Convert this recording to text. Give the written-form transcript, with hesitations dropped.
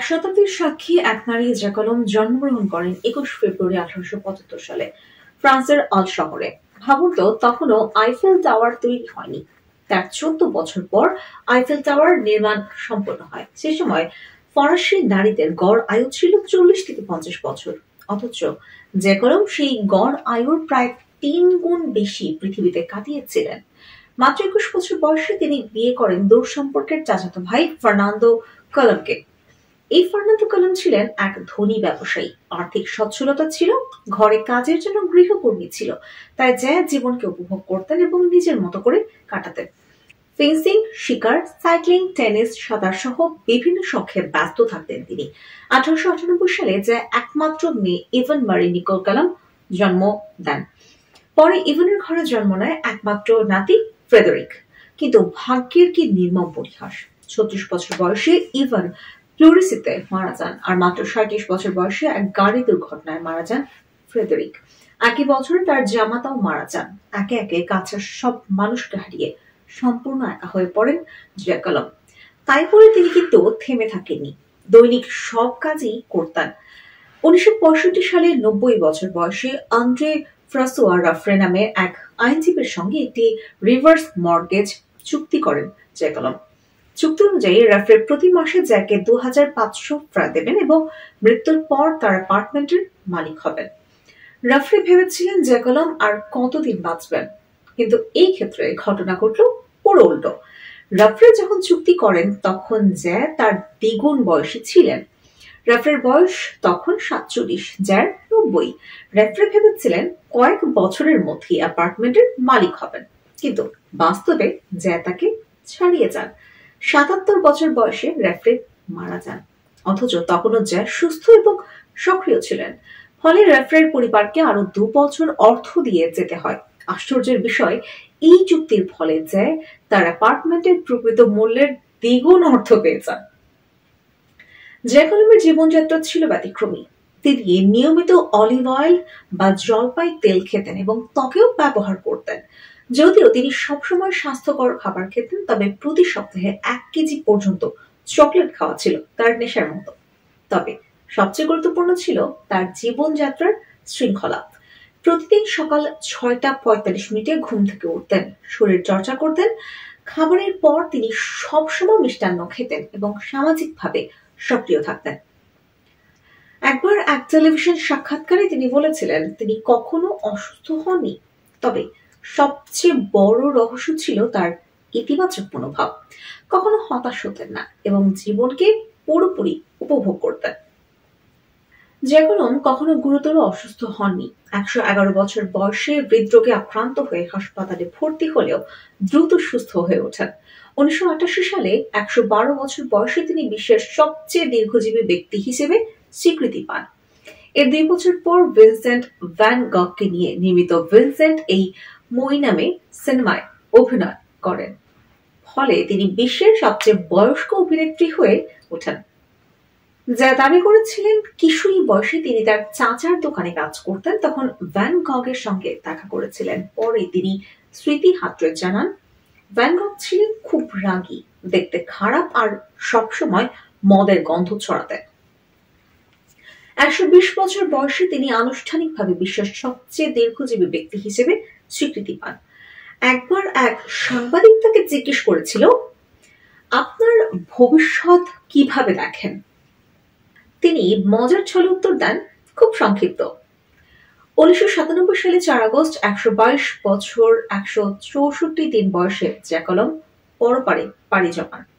শতাব্দীর সাক্ষী এক নারী জ্যাকলম জন্মগ্রহণ করেন ২১ ফেব্রুয়ারি ১৮৭৫ সালে ফ্রান্সের আল শহরে। ভাবুন তো, তখনও আইফেল টাওয়ার তৈরি হয়নি। তার ১৪ বছর পর আইফেল টাওয়ার নির্মাণ সম্পন্ন হয়। সে সময় ফরাসি নারীদের গড় আয়ু ছিল ৪০ থেকে ৫০ বছর, অথচ জ্যাকলম সেই গড় আয়ুর প্রায় ৩ গুণ বেশি পৃথিবীতে কাটিয়েছিলেন। মাত্র ২১ বছর বয়সে তিনি বিয়ে করেন দূর সম্পর্কের চাচাতো ভাই ফার্নান্দো কলমকে। এই ফার্নান্দো কলম ছিলেন এক ধনী ব্যবসায়ী। আর্থিক সচ্ছলতা ছিল, ঘরে কাজের জন্য গৃহকর্মী ছিল, তাই জ্যা জীবনকে উপভোগ করতেন এবং নিজের মতো করে কাটাতেন। ফেন্সিং, শিকার, সাইক্লিং, টেনিস, সাঁতার সহ বিভিন্ন শখে ব্যস্ত থাকতেন তিনি। ১৮৯৮ সালে জ্যা একমাত্র মেয়ে ইভান মারি নিকোল কলম জন্ম দেন। পরে ইভানের ঘরে জন্ম নেয় একমাত্র নাতি ফ্রেডেরিক। কিন্তু ভাগ্যের কি নির্মম পরিহাস! ৩৬ বছর বয়সে ইভান প্লুরিসিতে মারা যান, আর মাত্র ৩৭ বছর বয়সে এক গাড়ি দুর্ঘটনায় মারা যান ফ্রেডেরিক। একই বছরে তার জামাতাও মারা যান। একে একে কাছের সব মানুষকে হারিয়ে সম্পূর্ণ একা হয়ে পড়েন জ্যাকলম। তাই বলে তিনি কিন্তু থেমে থাকেননি, দৈনিক সব কাজই করতেন। ১৯৬৫ সালে ৯০ বছর বয়সে আন্দ্রে ফ্রাসোয়া রাফরে নামে এক আইনজীবীর সঙ্গে একটি রিভার্স মর্গেজ চুক্তি করেন জ্যাকলম। চুক্তি অনুযায়ী রাফরে প্রতি মাসে জ্যাকে ২৫০০ ফ্রাঁ দেবেন এবং মৃত্যুর পর তার অ্যাপার্টমেন্টের মালিক হবেন। রাফরে ভেবেছিলেন জ্যাকলম আর কতদিন বাঁচবেন, কিন্তু এই ক্ষেত্রে ঘটনা ঘটল পুরো উল্টো। রাফরে যখন চুক্তি করেন তখন জ্যা তার দ্বিগুণ বয়সী ছিলেন। রাফরের বয়স তখন ৪৭, জ্যার ৯০। রাফরে ভেবেছিলেন কয়েক বছরের মধ্যেই অ্যাপার্টমেন্টের মালিক হবেন, কিন্তু বাস্তবে জ্যা তাকে ছাড়িয়ে যান। ৭৭ বছর বয়সে রাফরে মারা যান, অথচ তখনও জ্যা সুস্থ এবং সক্রিয় ছিলেন। ফলে রাফরের পরিবারকে আরো ২ বছর অর্থ দিয়ে যেতে হয়। আশ্চর্যের বিষয়, এই চুক্তির ফলে জ্যা তার অ্যাপার্টমেন্টের প্রকৃত মূল্যের দ্বিগুণ অর্থ পেয়ে যান। জ্যাকলমের জীবনযাত্রা ছিল ব্যতিক্রমী। তিনি নিয়মিত অলিভ অয়েল বা জলপাই তেল খেতেন এবং ত্বকেও ব্যবহার করতেন। যদিও তিনি সবসময় স্বাস্থ্যকর খাবার খেতেন, তবে প্রতি সপ্তাহে ১ কেজি পর্যন্ত চকলেট খাওয়া ছিল তার নেশার মতো। তবে সবচেয়ে গুরুত্বপূর্ণ ছিল তার জীবনযাত্রার শৃঙ্খলা। প্রতিদিন সকাল ৬টা ৪৫ ঘুম থেকে উঠতেন, শরীর চর্চা করতেন। খাবারের পর তিনি সবসময় মিষ্টান্ন খেতেন এবং সামাজিকভাবে সক্রিয় থাকতেন। একবার এক টেলিভিশন সাক্ষাৎকারে তিনি বলেছিলেন তিনি কখনো অসুস্থ হননি, তবে সবচেয়ে বড় রহস্য ছিল তার ইতিবাচক মনোভাব। কখনো হতাশ হতেন না এবং জীবনকে পুরোপুরি উপভোগ করতেন। জ্যাকলম কখনো গুরুতর অসুস্থ হননি। ১১১ বছর বয়সে হৃদরোগে আক্রান্ত হয়ে হাসপাতালে ভর্তি হলেও দ্রুত সুস্থ হয়ে ওঠেন। ১৯৮৮ সালে ১১২ বছর বয়সে তিনি বিশ্বের সবচেয়ে দীর্ঘজীবী ব্যক্তি হিসেবে স্বীকৃতি পান। এর ২ বছর পর ভিনসেন্ট ভ্যান গঘকে নিয়ে নির্মিত ভিনসেন্ট এই মই নামে সিনেমায় অভিনয় করেন। ফলে তিনি বিশ্বের সবচেয়ে বয়স্ক অভিনেত্রী হয়ে ওঠেন। যা দাবি করেছিলেন কিশোরী বয়সে তিনি তার চাচার দোকানে কাজ করতেন, তখন ভ্যান গঘের সঙ্গে দেখা করেছিলেন। পরে তিনি স্মৃতি হাতড়ে জানান, ভ্যান গঘ ছিলেন খুব রাগী, দেখতে খারাপ আর সবসময় মদের গন্ধ ছড়াতেন। ১২০ বছর বয়সে তিনি আনুষ্ঠানিকভাবে বিশ্বের সবচেয়ে দীর্ঘজীবী ব্যক্তি হিসেবে স্বীকৃতি পান। একবার এক সাংবাদিক তাকে জিজ্ঞেস করেছিল, আপনার ভবিষ্যৎ কিভাবে দেখেন? তিনি মজার ছলে উত্তর দেন, খুব সংক্ষিপ্ত। ১৯৯৭ সালে ৪ আগস্ট ১২২ বছর ১৬৪ দিন বয়সে জ্যাকলম পরপারে পাড়ি জমান।